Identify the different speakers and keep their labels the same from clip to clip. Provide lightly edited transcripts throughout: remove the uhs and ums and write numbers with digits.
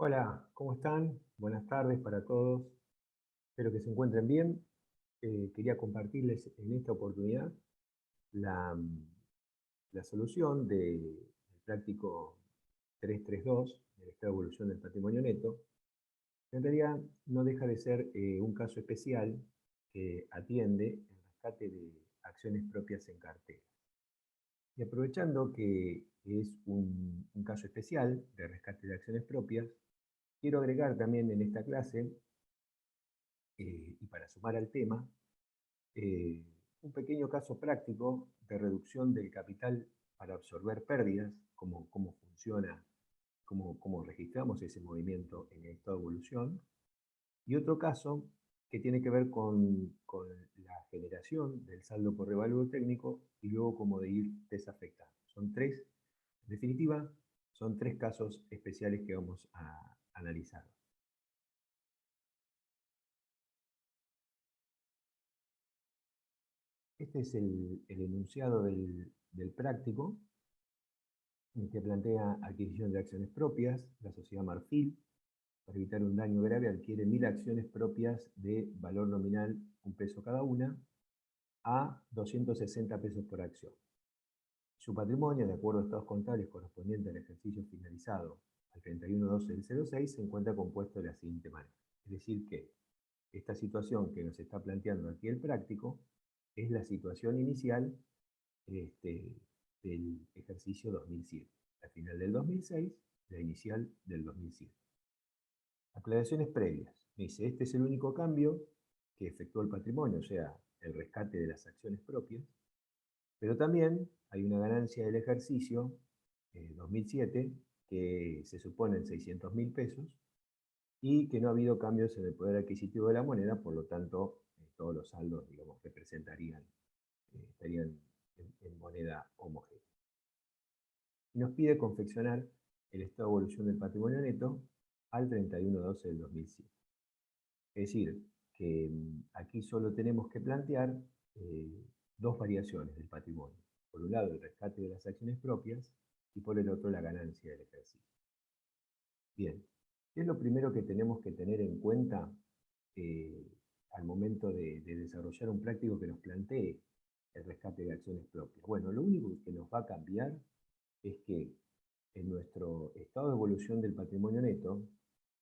Speaker 1: Hola, ¿cómo están? Buenas tardes para todos. Espero que se encuentren bien. Quería compartirles en esta oportunidad la, la solución del práctico 332 del estado de evolución del patrimonio neto, que en realidad no deja de ser un caso especial que atiende el rescate de acciones propias en cartera. Y aprovechando que es un caso especial de rescate de acciones propias, quiero agregar también en esta clase y para sumar al tema, eh, un pequeño caso práctico de reducción del capital para absorber pérdidas, cómo funciona, cómo registramos ese movimiento en el estado de evolución, y otro caso que tiene que ver con la generación del saldo por revalúo técnico y luego cómo de ir desafectando. Son tres, en definitiva, son tres casos especiales que vamos a analizar. Este es el enunciado del práctico, que plantea adquisición de acciones propias. La sociedad Marfil, para evitar un daño grave, adquiere 1000 acciones propias de valor nominal 1 peso cada una a 260 pesos por acción. Su patrimonio, de acuerdo a estados contables correspondientes al ejercicio finalizado al 31/12/06, se encuentra compuesto de la siguiente manera. Es decir, que esta situación que nos está planteando aquí el práctico es la situación inicial este, del ejercicio 2007. La final del 2006, la inicial del 2007. Aclaraciones previas. Me dice, este es el único cambio que efectuó el patrimonio, o sea, el rescate de las acciones propias, pero también hay una ganancia del ejercicio 2007 que se supone en 600.000 pesos y que no ha habido cambios en el poder adquisitivo de la moneda, por lo tanto, todos los saldos, digamos, representarían, estarían en moneda homogénea. Y nos pide confeccionar el estado de evolución del patrimonio neto al 31/12 del 2007. Es decir, que aquí solo tenemos que plantear dos variaciones del patrimonio. Por un lado, el rescate de las acciones propias y por el otro, la ganancia del ejercicio. Bien, ¿qué es lo primero que tenemos que tener en cuenta eh, al momento de desarrollar un práctico que nos plantee el rescate de acciones propias? Bueno, lo único que nos va a cambiar es que en nuestro estado de evolución del patrimonio neto,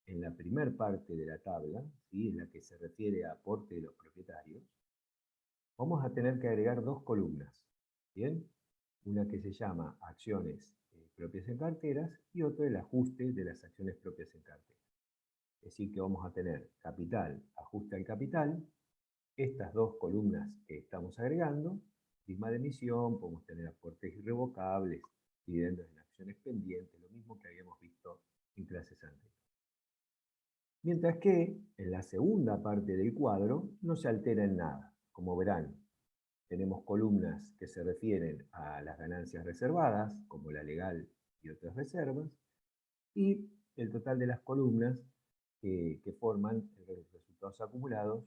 Speaker 1: en la primer parte de la tabla, ¿sí?, en la que se refiere a aporte de los propietarios, vamos a tener que agregar dos columnas, ¿bien? Una que se llama acciones propias en carteras y otra el ajuste de las acciones propias en carteras. Es decir, que vamos a tener capital, ajuste al capital, estas dos columnas que estamos agregando, prisma de emisión, podemos tener aportes irrevocables, dividendos en acciones pendientes, lo mismo que habíamos visto en clases anteriores. Mientras que en la segunda parte del cuadro no se altera en nada. Como verán, tenemos columnas que se refieren a las ganancias reservadas, como la legal y otras reservas, y el total de las columnas que forman los resultados acumulados,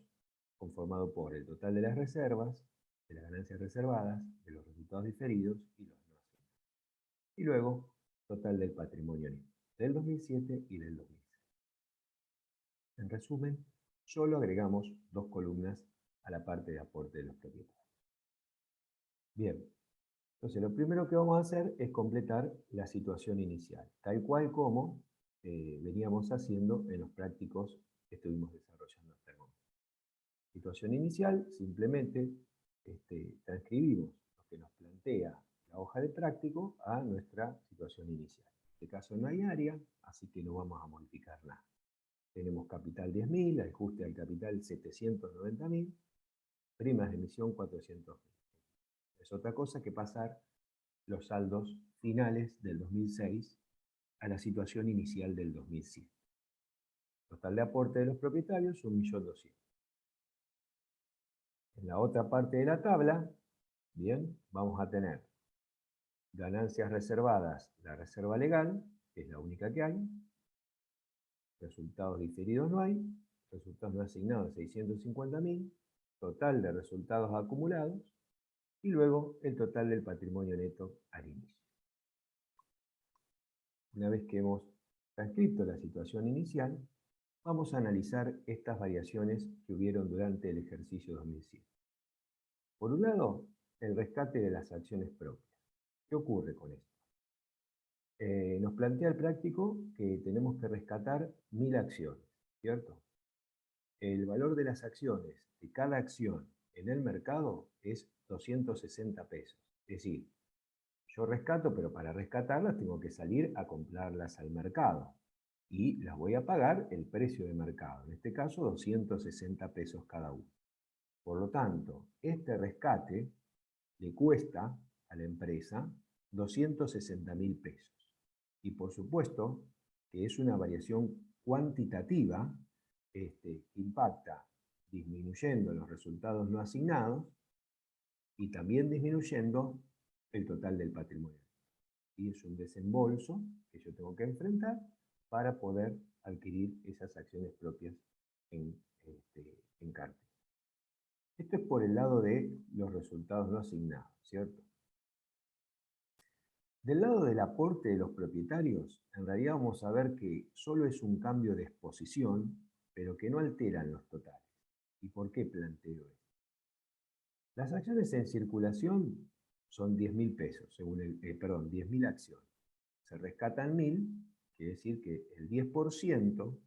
Speaker 1: conformado por el total de las reservas, de las ganancias reservadas, de los resultados diferidos y los no asignados. Y luego, total del patrimonio neto, del 2007 y del 2006. En resumen, solo agregamos dos columnas a la parte de aporte de los propietarios. Bien, entonces lo primero que vamos a hacer es completar la situación inicial, tal cual como veníamos haciendo en los prácticos que estuvimos desarrollando hasta el momento. Situación inicial, simplemente transcribimos lo que nos plantea la hoja de práctico a nuestra situación inicial. En este caso no hay área, así que no vamos a modificar nada. Tenemos capital 10.000, ajuste al capital 790.000, primas de emisión 400.000. Es otra cosa que pasar los saldos finales del 2006 a la situación inicial del 2007. Total de aporte de los propietarios, 1.200.000. En la otra parte de la tabla, bien, vamos a tener ganancias reservadas, la reserva legal, que es la única que hay, resultados diferidos no hay, resultados no asignados 650.000, total de resultados acumulados, y luego el total del patrimonio neto al inicio. Una vez que hemos Transcripto la situación inicial, vamos a analizar estas variaciones que hubieron durante el ejercicio 2007. Por un lado, el rescate de las acciones propias. ¿Qué ocurre con esto? Nos plantea el práctico que tenemos que rescatar 1000 acciones, ¿cierto? El valor de las acciones de cada acción en el mercado es 260 pesos. Es decir, yo rescato, pero para rescatarlas tengo que salir a comprarlas al mercado. Y las voy a pagar el precio de mercado, en este caso 260 pesos cada uno. Por lo tanto, este rescate le cuesta a la empresa 260.000 pesos. Y por supuesto que es una variación cuantitativa que impacta disminuyendo los resultados no asignados y también disminuyendo el total del patrimonio. Y es un desembolso que yo tengo que enfrentar para poder adquirir esas acciones propias en cartera. Esto es por el lado de los resultados no asignados, ¿cierto? Del lado del aporte de los propietarios, en realidad vamos a ver que solo es un cambio de exposición, pero que no alteran los totales. ¿Y por qué planteo esto? Las acciones en circulación son 10.000 pesos, según 10.000 acciones. Se rescatan 1.000, quiere decir que el 10%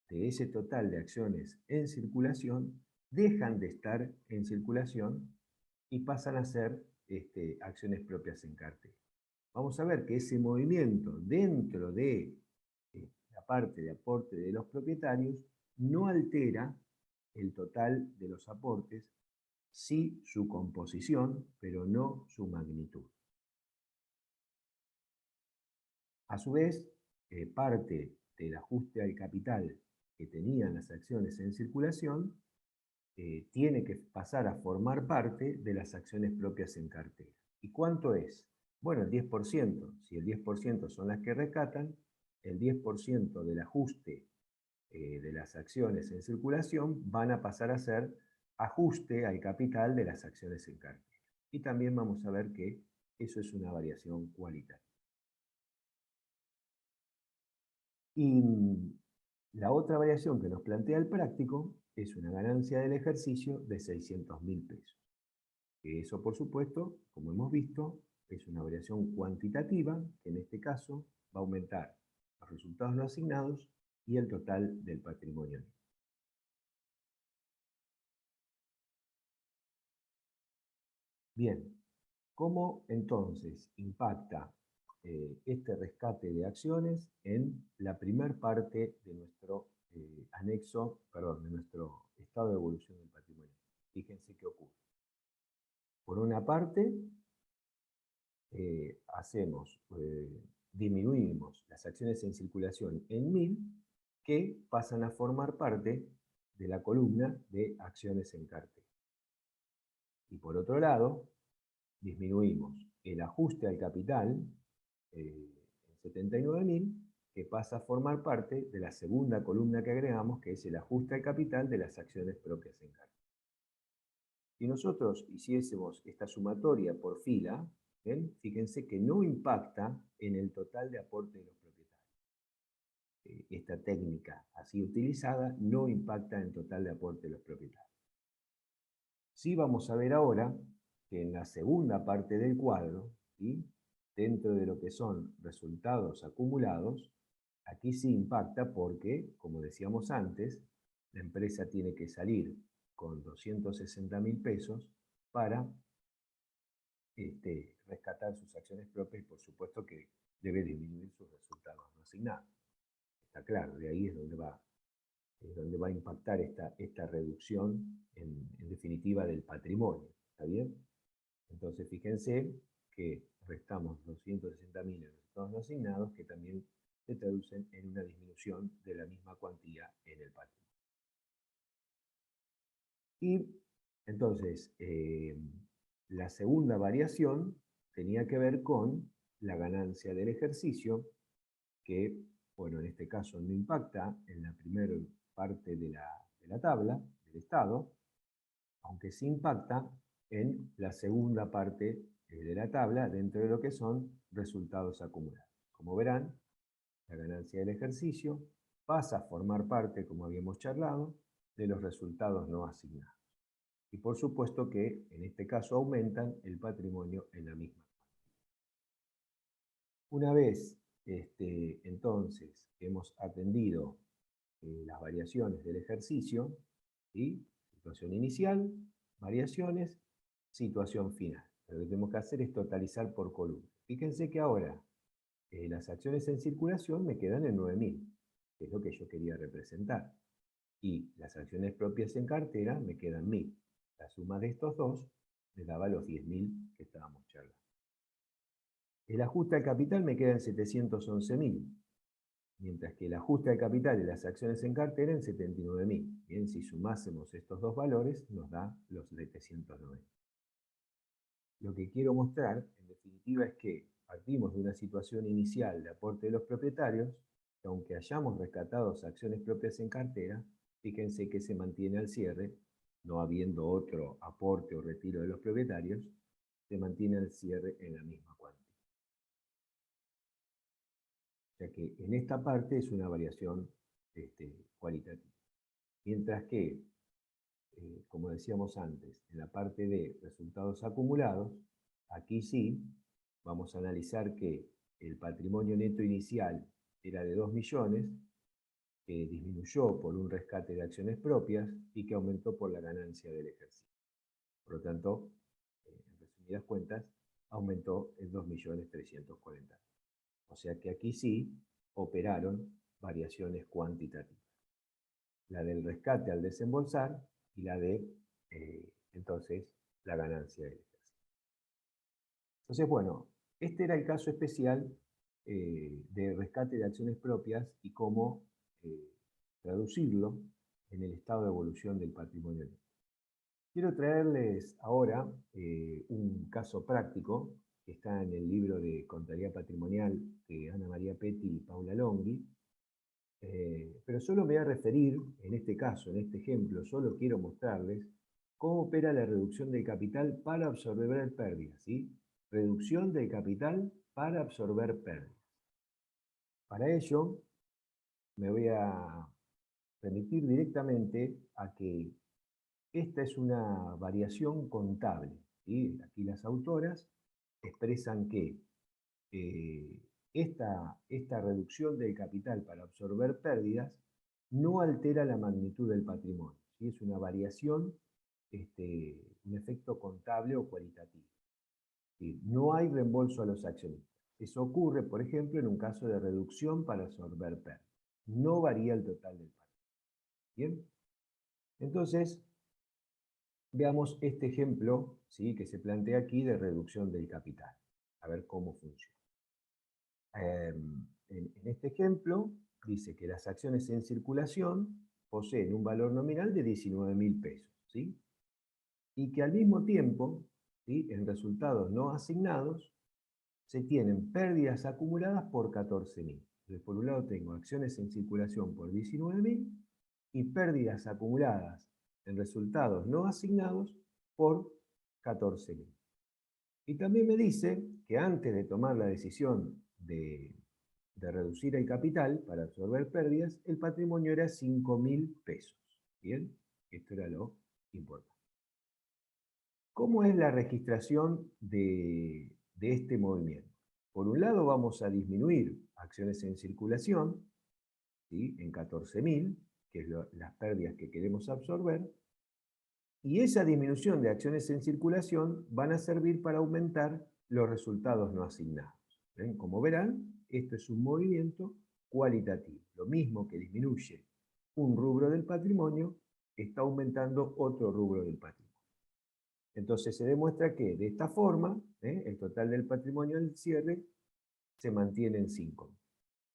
Speaker 1: de ese total de acciones en circulación dejan de estar en circulación y pasan a ser acciones propias en cartera. Vamos a ver que ese movimiento dentro de la parte de aporte de los propietarios no altera el total de los aportes, sí su composición, pero no su magnitud. A su vez, parte del ajuste al capital que tenían las acciones en circulación tiene que pasar a formar parte de las acciones propias en cartera. ¿Y cuánto es? Bueno, el 10%. Si el 10% son las que rescatan, el 10% del ajuste de las acciones en circulación van a pasar a ser ajuste al capital de las acciones en cartera. Y también vamos a ver que eso es una variación cualitativa. Y la otra variación que nos plantea el práctico es una ganancia del ejercicio de 600.000 pesos. Eso, por supuesto, como hemos visto, es una variación cuantitativa que en este caso va a aumentar los resultados no asignados y el total del patrimonio. Bien, ¿cómo entonces impacta este rescate de acciones en la primer parte de nuestro de nuestro estado de evolución del patrimonio? Fíjense qué ocurre. Por una parte, disminuimos las acciones en circulación en 1.000 que pasan a formar parte de la columna de acciones en cartera. Y por otro lado, disminuimos el ajuste al capital en 79.000, que pasa a formar parte de la segunda columna que agregamos, que es el ajuste al capital de las acciones propias en cartera. Si nosotros hiciésemos esta sumatoria por fila, ¿ven? Fíjense que no impacta en el total de aporte de los propietarios. Esta técnica así utilizada no impacta en el total de aporte de los propietarios. Sí vamos a ver ahora que en la segunda parte del cuadro, ¿sí?, dentro de lo que son resultados acumulados, aquí sí impacta porque, como decíamos antes, la empresa tiene que salir con 260.000 pesos para rescatar sus acciones propias y por supuesto que debe disminuir sus resultados no asignados. Está claro, de ahí es donde va a impactar esta reducción en definitiva del patrimonio. ¿Está bien? Entonces fíjense que restamos 260.000 en resultados no asignados que también se traducen en una disminución de la misma cuantía en el patrimonio. Y entonces, la segunda variación tenía que ver con la ganancia del ejercicio, que, bueno, en este caso no impacta en la primera parte de la tabla, del estado, aunque sí impacta en la segunda parte de la tabla, dentro de lo que son resultados acumulados. Como verán, La ganancia del ejercicio pasa a formar parte, como habíamos charlado, de los resultados no asignados. Y por supuesto que en este caso aumentan el patrimonio en la misma. Una vez entonces que hemos atendido las variaciones del ejercicio, ¿sí? Situación inicial, variaciones, situación final. Lo que tenemos que hacer es totalizar por columna. Fíjense que ahora las acciones en circulación me quedan en 9.000, que es lo que yo quería representar. Y las acciones propias en cartera me quedan 1.000. La suma de estos dos me daba los 10.000 que estábamos charlando. El ajuste al capital me queda en 711.000, mientras que el ajuste al capital y las acciones en cartera en 79.000. Bien, si sumásemos estos dos valores, nos da los 790. Lo que quiero mostrar, en definitiva, es que partimos de una situación inicial de aporte de los propietarios, que aunque hayamos rescatado acciones propias en cartera, fíjense que se mantiene al cierre, no habiendo otro aporte o retiro de los propietarios, se mantiene al cierre en la misma cuantía. O sea que en esta parte es una variación cualitativa. Mientras que, como decíamos antes, en la parte de resultados acumulados, aquí sí vamos a analizar que el patrimonio neto inicial era de 2 millones, que disminuyó por un rescate de acciones propias y que aumentó por la ganancia del ejercicio. Por lo tanto, en resumidas cuentas, aumentó en 2.340.000. O sea que aquí sí operaron variaciones cuantitativas. La del rescate al desembolsar y la de, entonces, la ganancia del ejercicio. Entonces, bueno, este era el caso especial de rescate de acciones propias y cómo traducirlo en el estado de evolución del patrimonio neto. Quiero traerles ahora un caso práctico que está en el libro de Contabilidad Patrimonial de Ana María Petti y Paula Longhi, pero solo me voy a referir, en este caso, en este ejemplo, solo quiero mostrarles cómo opera la reducción del capital para absorber pérdidas, ¿sí? Reducción del capital para absorber pérdidas. Para ello, me voy a remitir directamente a que esta es una variación contable, ¿sí? Aquí las autoras expresan que esta reducción del capital para absorber pérdidas no altera la magnitud del patrimonio, ¿sí? Es una variación, un efecto contable o cualitativo. ¿Sí? No hay reembolso a los accionistas. Eso ocurre, por ejemplo, en un caso de reducción para absorber pérdidas. No varía el total del patrimonio. ¿Bien? Entonces, veamos este ejemplo, ¿sí?, que se plantea aquí de reducción del capital. A ver cómo funciona. En este ejemplo, dice que las acciones en circulación poseen un valor nominal de 19.000 pesos, ¿sí? Y que al mismo tiempo, ¿sí?, en resultados no asignados, se tienen pérdidas acumuladas por 14.000. Entonces, por un lado tengo acciones en circulación por 19.000 y pérdidas acumuladas en resultados no asignados por 14.000. Y también me dice que antes de tomar la decisión de reducir el capital para absorber pérdidas, el patrimonio era 5.000 pesos. ¿Bien? Esto era lo importante. ¿Cómo es la registración de este movimiento? Por un lado vamos a disminuir acciones en circulación, ¿sí?, en 14.000, que es las pérdidas que queremos absorber, y esa disminución de acciones en circulación van a servir para aumentar los resultados no asignados. ¿Ven? Como verán, esto es un movimiento cualitativo. Lo mismo que disminuye un rubro del patrimonio, está aumentando otro rubro del patrimonio. Entonces se demuestra que de esta forma, el total del patrimonio al cierre se mantiene en 5.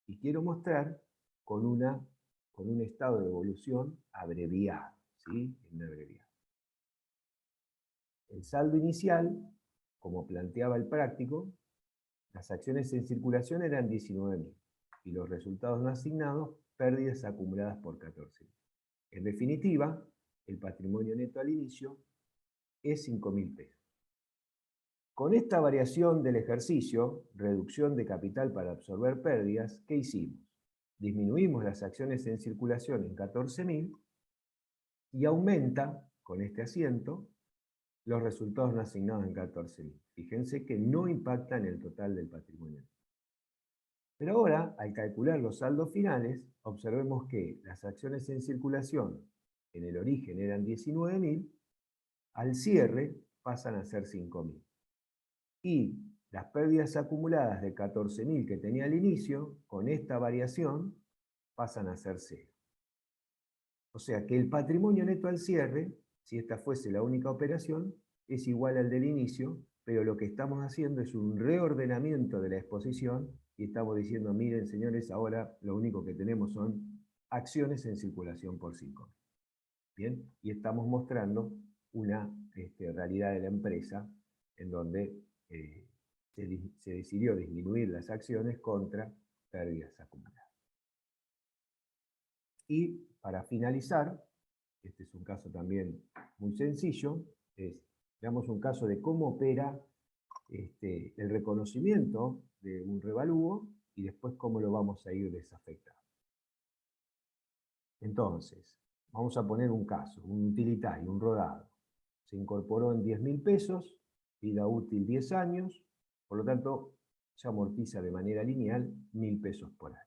Speaker 1: Y quiero mostrar con un estado de evolución abreviado, ¿sí? En abreviado. El saldo inicial, como planteaba el práctico, las acciones en circulación eran 19.000 y los resultados no asignados, pérdidas acumuladas por 14.000. En definitiva, el patrimonio neto al inicio es 5.000 pesos. Con esta variación del ejercicio, reducción de capital para absorber pérdidas, ¿qué hicimos? Disminuimos las acciones en circulación en 14.000 y aumenta, con este asiento, los resultados no asignados en 14.000. Fíjense que no impacta en el total del patrimonio. Pero ahora, al calcular los saldos finales, observemos que las acciones en circulación en el origen eran 19.000, al cierre pasan a ser 5.000. Y las pérdidas acumuladas de 14.000 que tenía al inicio, con esta variación, pasan a ser 0. O sea que el patrimonio neto al cierre, si esta fuese la única operación, es igual al del inicio, pero lo que estamos haciendo es un reordenamiento de la exposición y estamos diciendo, miren señores, ahora lo único que tenemos son acciones en circulación por 5. ¿Bien? Y estamos mostrando una realidad de la empresa en donde se decidió disminuir las acciones contra pérdidas acumuladas. Y para finalizar, este es un caso también muy sencillo, veamos un caso de cómo opera el reconocimiento de un revalúo y después cómo lo vamos a ir desafectando. Entonces, vamos a poner un caso, un utilitario, un rodado. Se incorporó en 10.000 pesos, vida útil 10 años, por lo tanto, se amortiza de manera lineal 1.000 pesos por año.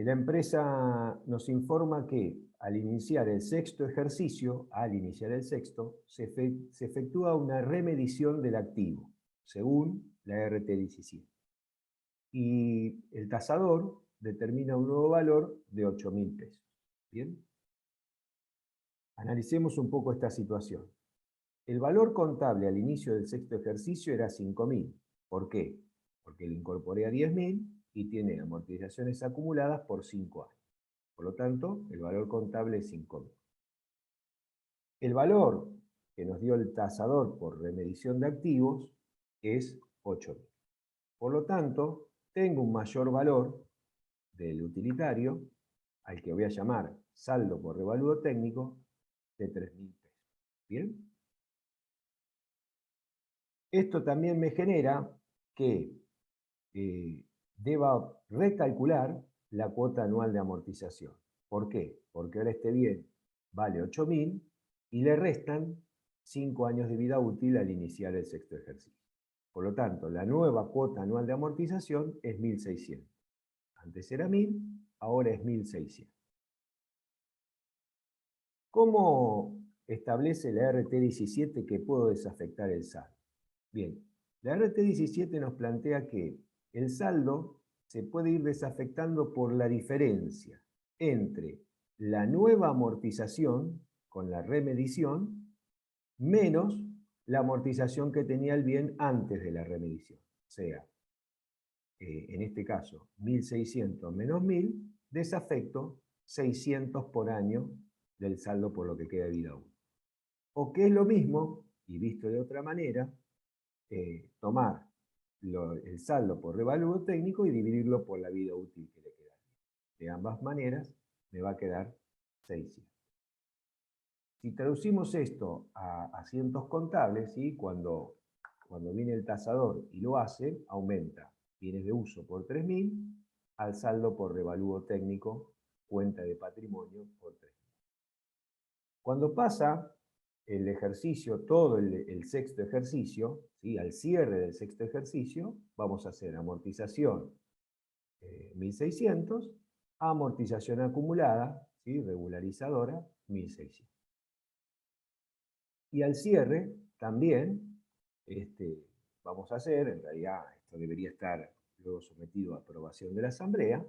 Speaker 1: La empresa nos informa que al iniciar el sexto ejercicio, se efectúa una remedición del activo, según la RT17. Y el tasador determina un nuevo valor de 8.000 pesos. ¿Bien? Analicemos un poco esta situación. El valor contable al inicio del sexto ejercicio era 5.000. ¿Por qué? Porque le incorporé a 10.000 y tiene amortizaciones acumuladas por 5 años. Por lo tanto, el valor contable es 5.000. El valor que nos dio el tasador por remedición de activos es 8.000. Por lo tanto, tengo un mayor valor del utilitario, al que voy a llamar saldo por revalúo técnico, de 3.000 pesos. ¿Bien? Esto también me genera que deba recalcular la cuota anual de amortización. ¿Por qué? Porque ahora este bien vale 8.000 y le restan 5 años de vida útil al iniciar el sexto ejercicio. Por lo tanto, la nueva cuota anual de amortización es 1.600. Antes era 1.000, ahora es 1.600. ¿Cómo establece la RT17 que puedo desafectar el saldo? Bien, la RT17 nos plantea que el saldo se puede ir desafectando por la diferencia entre la nueva amortización con la remedición menos la amortización que tenía el bien antes de la remedición. O sea, en este caso, 1.600 menos 1.000, desafecto 600 por año del saldo por lo que queda de vida útil. O que es lo mismo, y visto de otra manera, tomar el saldo por revalúo técnico y dividirlo por la vida útil que le queda. De ambas maneras, me va a quedar 600. Si traducimos esto a asientos contables, ¿sí? cuando viene el tasador y lo hace, aumenta bienes de uso por 3.000 al saldo por revalúo técnico, cuenta de patrimonio por 3.000. Cuando pasa el ejercicio, todo el sexto ejercicio, ¿sí? Al cierre del sexto ejercicio, vamos a hacer amortización 1.600, amortización acumulada, ¿sí? Regularizadora, 1.600. Y al cierre, también, vamos a hacer, en realidad esto debería estar luego sometido a aprobación de la Asamblea,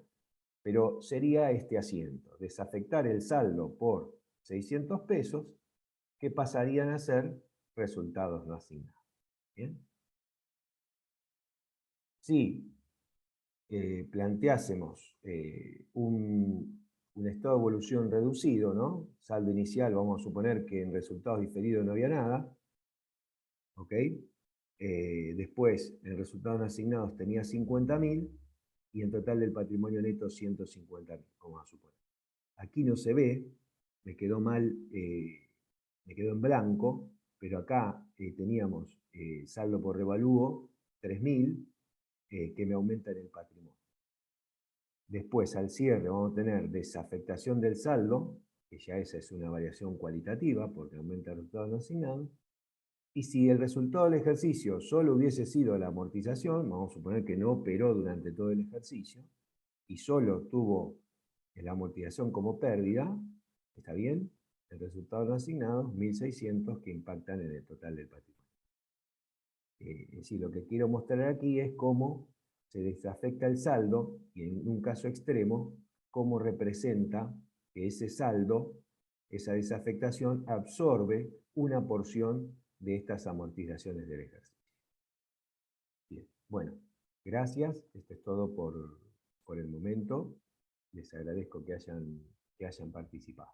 Speaker 1: pero sería este asiento, desafectar el saldo por 600 pesos, que pasarían a ser resultados no asignados. ¿Bien? Si planteásemos un estado de evolución reducido, ¿no? Saldo inicial, vamos a suponer que en resultados diferidos no había nada, ¿ok? Después, en resultados no asignados tenía 50.000 y en total del patrimonio neto 150.000, vamos a suponer. Aquí no se ve, me quedó mal, me quedó en blanco, pero acá teníamos saldo por revalúo 3.000, que me aumentan el patrimonio. Después, al cierre, vamos a tener desafectación del saldo, que ya esa es una variación cualitativa, porque aumenta el resultado no asignado. Y si el resultado del ejercicio solo hubiese sido la amortización, vamos a suponer que no operó durante todo el ejercicio, y solo tuvo la amortización como pérdida, ¿está bien? El resultado no asignado, 1.600, que impactan en el total del patrimonio. Es decir, lo que quiero mostrar aquí es cómo se desafecta el saldo, y en un caso extremo, cómo representa que ese saldo, esa desafectación, absorbe una porción de estas amortizaciones del ejercicio. Bien, bueno, gracias. Esto es todo por el momento. Les agradezco que hayan participado.